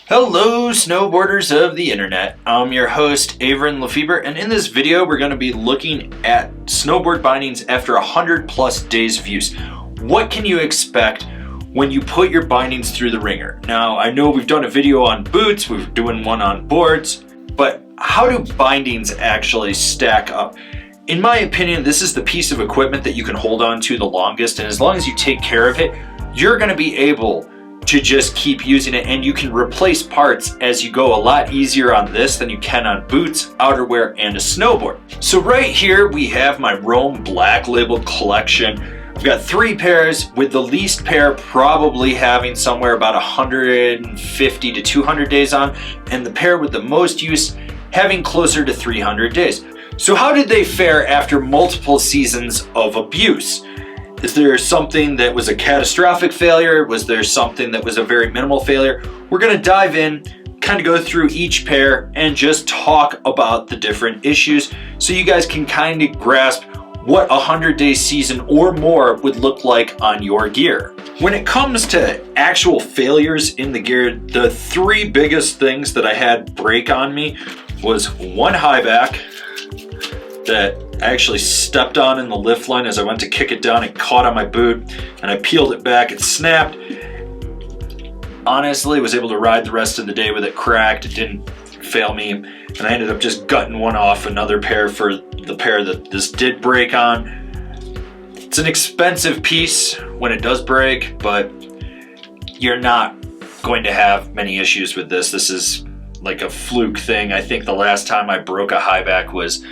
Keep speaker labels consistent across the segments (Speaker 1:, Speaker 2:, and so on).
Speaker 1: Hello snowboarders of the internet, I'm your host Avran LeFeber, and in this video we're going to be looking at snowboard bindings after 100 plus days of use. What can you expect when you put your bindings through the ringer? Now I know we've done a video on boots, we're doing one on boards, but how do bindings actually stack up? In my opinion, this is the piece of equipment that you can hold on to the longest, and as long as you take care of it, you're going to be able to just keep using it, and you can replace parts as you go a lot easier on this than you can on boots, outerwear, and a snowboard. So right here we have my Rome black labeled collection. I've got 3 pairs, with the least pair probably having somewhere about 150 to 200 days on, and the pair with the most use having closer to 300 days. So how did they fare after multiple seasons of abuse? Is there something that was a catastrophic failure? Was there something that was a very minimal failure? We're going to dive in, kind of go through each pair and just talk about the different issues so you guys can kind of grasp what a 100-day season or more would look like on your gear. When it comes to actual failures in the gear, the 3 biggest things that I had break on me was one high back that I actually stepped on in the lift line as I went to kick it down. It caught on my boot and I peeled it back. It snapped. Honestly, was able to ride the rest of the day with it cracked. It didn't fail me. And I ended up just gutting one off another pair for the pair that this did break on. It's an expensive piece when it does break, but you're not going to have many issues with this. This is like a fluke thing. I think the last time I broke a high back was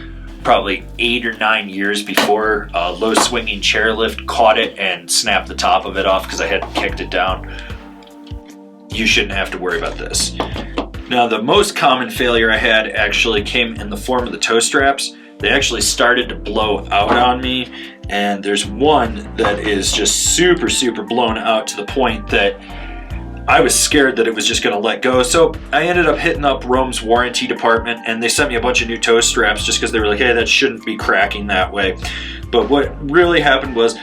Speaker 1: probably 8 or 9 years before a low swinging chairlift caught it and snapped the top of it off because I hadn't kicked it down. You shouldn't have to worry about this. Now, the most common failure I had actually came in the form of the toe straps. They actually started to blow out on me, and there's one that is just super blown out to the point that I was scared that it was just going to let go. So I ended up hitting up Rome's warranty department, and they sent me a bunch of new toe straps just because they were like, hey, that shouldn't be cracking that way. But what really happened was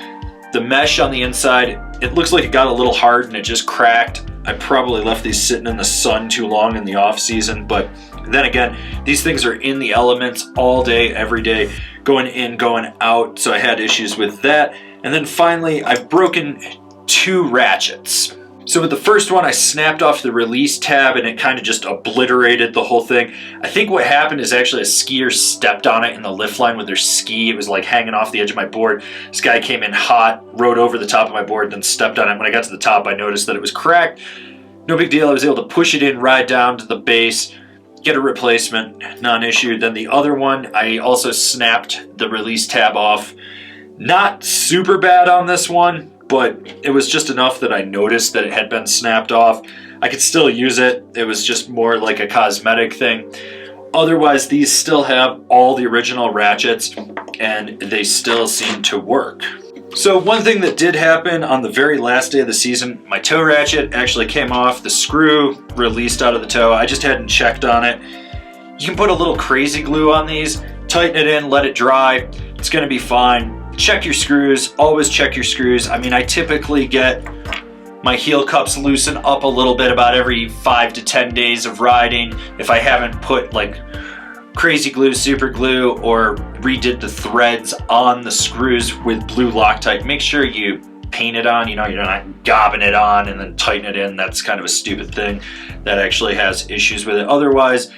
Speaker 1: the mesh on the inside, it looks like it got a little hard and it just cracked. I probably left these sitting in the sun too long in the off season, but then again, these things are in the elements all day, every day, going in, going out. So I had issues with that. And then finally, I've broken 2 ratchets. So with the first one, I snapped off the release tab and it kind of just obliterated the whole thing. I think what happened is actually a skier stepped on it in the lift line with their ski. It was like hanging off the edge of my board. This guy came in hot, rode over the top of my board, then stepped on it. When I got to the top, I noticed that it was cracked. No big deal. I was able to push it in, ride down to the base, get a replacement, non-issue. Then the other one, I also snapped the release tab off. Not super bad on this one, but it was just enough that I noticed that it had been snapped off. I could still use it. It was just more like a cosmetic thing. Otherwise, these still have all the original ratchets and they still seem to work. So one thing that did happen on the very last day of the season, my toe ratchet actually came off. The screw released out of the toe. I just hadn't checked on it. You can put a little crazy glue on these, tighten it in, let it dry. It's gonna be fine. Check your screws, always check your screws. I mean, I typically get my heel cups loosen up a little bit about every 5 to 10 days of riding. If I haven't put like crazy glue, super glue, or redid the threads on the screws with blue Loctite, make sure you paint it on. You know, you're not gobbing it on and then tighten it in. That's kind of a stupid thing that actually has issues with it. Otherwise,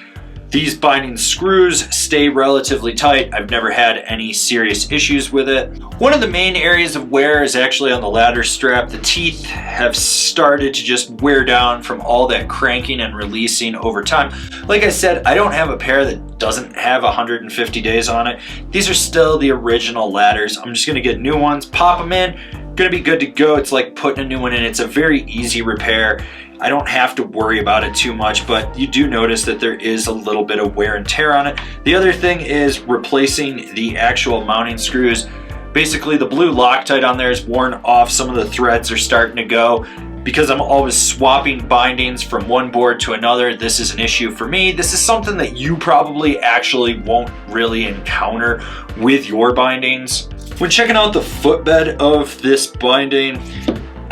Speaker 1: these binding screws stay relatively tight. I've never had any serious issues with it. One of the main areas of wear is actually on the ladder strap. The teeth have started to just wear down from all that cranking and releasing over time. Like I said, I don't have a pair that doesn't have 150 days on it. These are still the original ladders. I'm just gonna get new ones, pop them in, gonna be good to go. It's like putting a new one in. It's a very easy repair. I don't have to worry about it too much, but you do notice that there is a little bit of wear and tear on it. The other thing is replacing the actual mounting screws. Basically, the blue Loctite on there is worn off. Some of the threads are starting to go. Because I'm always swapping bindings from one board to another, this is an issue for me. This is something that you probably actually won't really encounter with your bindings. When checking out the footbed of this binding,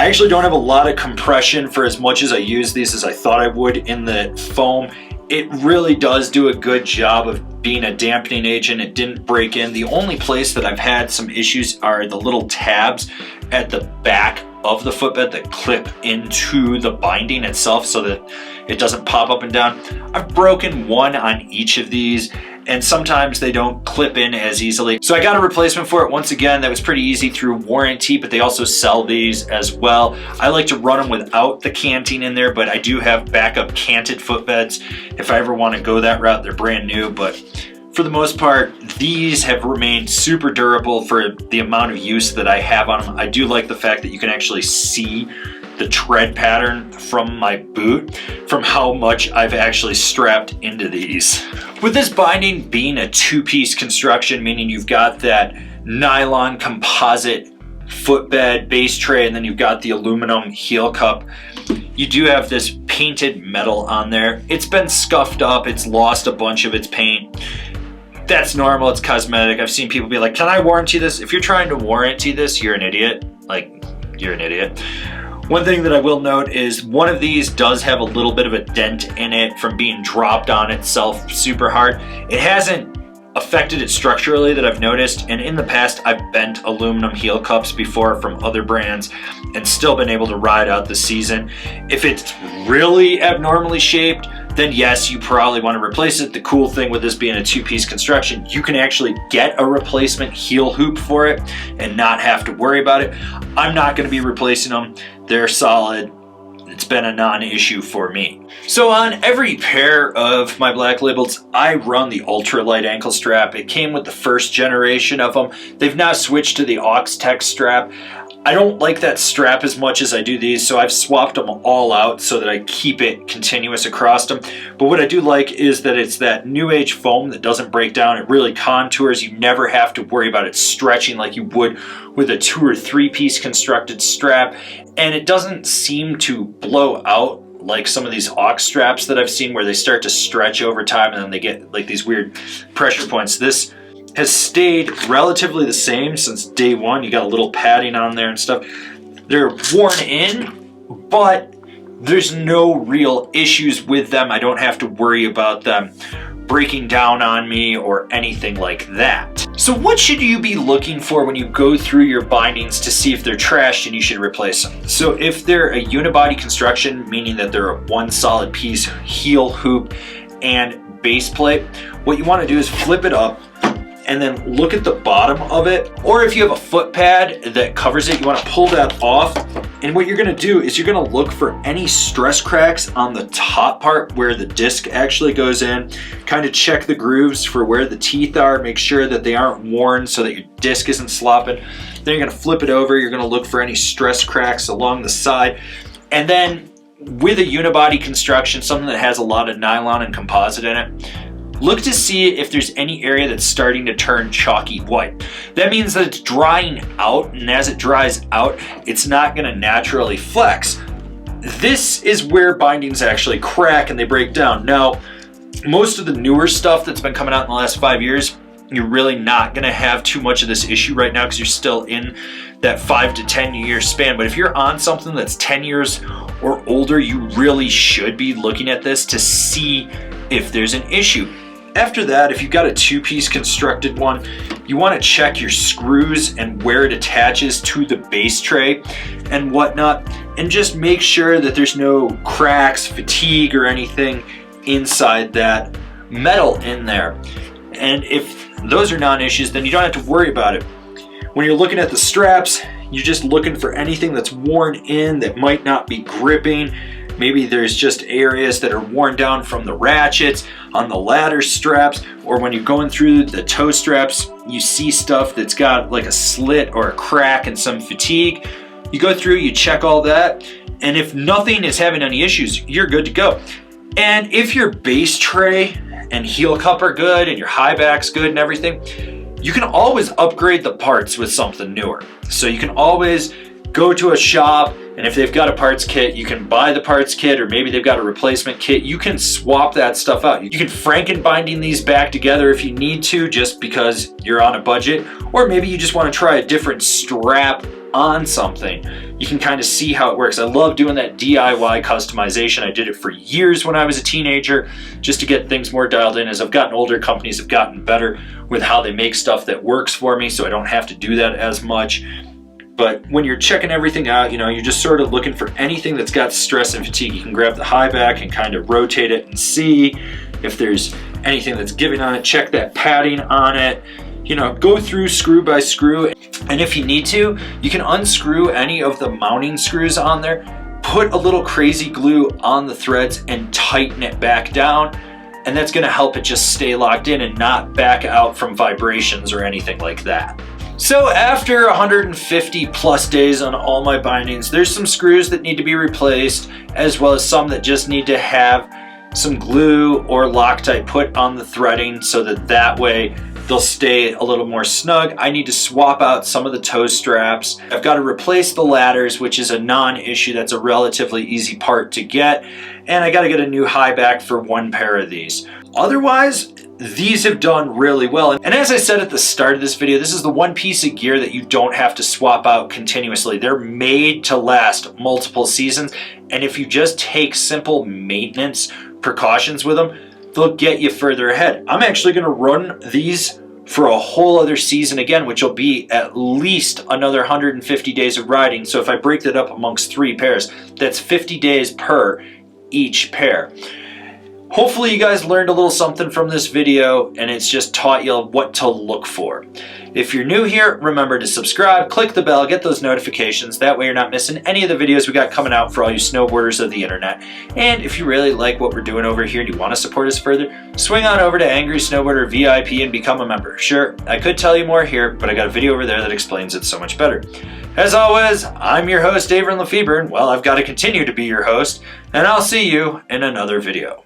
Speaker 1: I actually don't have a lot of compression for as much as I use these as I thought I would in the foam. It really does do a good job of being a dampening agent. It didn't break in. The only place that I've had some issues are the little tabs at the back of the footbed that clip into the binding itself so that it doesn't pop up and down. I've broken one on each of these, and sometimes they don't clip in as easily. So I got a replacement for it. Once again, that was pretty easy through warranty, but they also sell these as well. I like to run them without the canting in there, but I do have backup canted footbeds if I ever want to go that route. They're brand new, but for the most part, these have remained super durable for the amount of use that I have on them. I do like the fact that you can actually see the tread pattern from my boot from how much I've actually strapped into these. With this binding being a two-piece construction, meaning you've got that nylon composite footbed base tray and then you've got the aluminum heel cup, you do have this painted metal on there. It's been scuffed up, it's lost a bunch of its paint. That's normal, it's cosmetic. I've seen people be like, can I warranty this? If you're trying to warranty this, you're an idiot. Like, you're an idiot. One thing that I will note is one of these does have a little bit of a dent in it from being dropped on itself super hard. It hasn't affected it structurally that I've noticed, and in the past I've bent aluminum heel cups before from other brands and still been able to ride out the season. If it's really abnormally shaped, then yes, you probably want to replace it. The cool thing with this being a two-piece construction, you can actually get a replacement heel hoop for it and not have to worry about it. I'm not going to be replacing them. They're solid. It's been a non-issue for me. So on every pair of my Black Labels, I run the ultralight ankle strap. It came with the first generation of them. They've now switched to the Ox-Tech strap. I don't like that strap as much as I do these, so I've swapped them all out so that I keep it continuous across them. But what I do like is that it's that new age foam that doesn't break down. It really contours. You never have to worry about it stretching like you would with a 2 or 3 piece constructed strap. And it doesn't seem to blow out like some of these Ox straps that I've seen where they start to stretch over time and then they get like these weird pressure points. This has stayed relatively the same since day one. You got a little padding on there and stuff. They're worn in, but there's no real issues with them. I don't have to worry about them breaking down on me or anything like that. So what should you be looking for when you go through your bindings to see if they're trashed and you should replace them? So if they're a unibody construction, meaning that they're a one solid piece heel hoop and base plate, what you want to do is flip it up and then look at the bottom of it. Or if you have a foot pad that covers it, you want to pull that off. And what you're going to do is you're going to look for any stress cracks on the top part where the disc actually goes in. Kind of check the grooves for where the teeth are. Make sure that they aren't worn so that your disc isn't slopping. Then you're going to flip it over. You're going to look for any stress cracks along the side. And then with a unibody construction, something that has a lot of nylon and composite in it, look to see if there's any area that's starting to turn chalky white. That means that it's drying out, and as it dries out, it's not going to naturally flex. This is where bindings actually crack and they break down. Now, most of the newer stuff that's been coming out in the last 5 years, you're really not going to have too much of this issue right now because you're still in that 5 to 10 year span. But if you're on something that's 10 years or older, you really should be looking at this to see if there's an issue. After that, if you've got a two-piece constructed one, you want to check your screws and where it attaches to the base tray and whatnot, and just make sure that there's no cracks, fatigue, or anything inside that metal in there. And if those are non-issues, then you don't have to worry about it. When you're looking at the straps, you're just looking for anything that's worn in that might not be gripping. Maybe there's just areas that are worn down from the ratchets on the ladder straps, or when you're going through the toe straps, you see stuff that's got like a slit or a crack and some fatigue. You go through, you check all that, and if nothing is having any issues, you're good to go. And if your base tray and heel cup are good and your high back's good and everything, you can always upgrade the parts with something newer. So you can always go to a shop, and if they've got a parts kit, you can buy the parts kit, or maybe they've got a replacement kit. You can swap that stuff out. You can Frankenbinding these back together if you need to, just because you're on a budget, or maybe you just want to try a different strap on something. you can kind of see how it works. I love doing that DIY customization. I did it for years when I was a teenager just to get things more dialed in. As I've gotten older, companies have gotten better with how they make stuff that works for me, so I don't have to do that as much. But when you're checking everything out, you're just sort of looking for anything that's got stress and fatigue. You can grab the high back and kind of rotate it and see if there's anything that's giving on it. Check that padding on it. Go through screw by screw. And if you need to, you can unscrew any of the mounting screws on there, put a little crazy glue on the threads and tighten it back down. And that's gonna help it just stay locked in and not back out from vibrations or anything like that. So after 150 plus days on all my bindings, there's some screws that need to be replaced, as well as some that just need to have some glue or Loctite put on the threading so that way they'll stay a little more snug. I need to swap out some of the toe straps. I've got to replace the ladders, which is a non-issue. That's a relatively easy part to get. And I got to get a new high back for one pair of these. Otherwise, these have done really well. And as I said at the start of this video, this is the one piece of gear that you don't have to swap out continuously. They're made to last multiple seasons. And if you just take simple maintenance precautions with them, they'll get you further ahead. I'm actually going to run these for a whole other season again, which will be at least another 150 days of riding. So if I break that up amongst 3 pairs, that's 50 days per each pair. Hopefully you guys learned a little something from this video, and it's just taught you what to look for. If you're new here, remember to subscribe, click the bell, get those notifications. That way you're not missing any of the videos we got coming out for all you snowboarders of the internet. And if you really like what we're doing over here and you want to support us further, swing on over to Angry Snowboarder VIP and become a member. Sure, I could tell you more here, but I got a video over there that explains it so much better. As always, I'm your host, Avran LeFeber, and well, I've got to continue to be your host, and I'll see you in another video.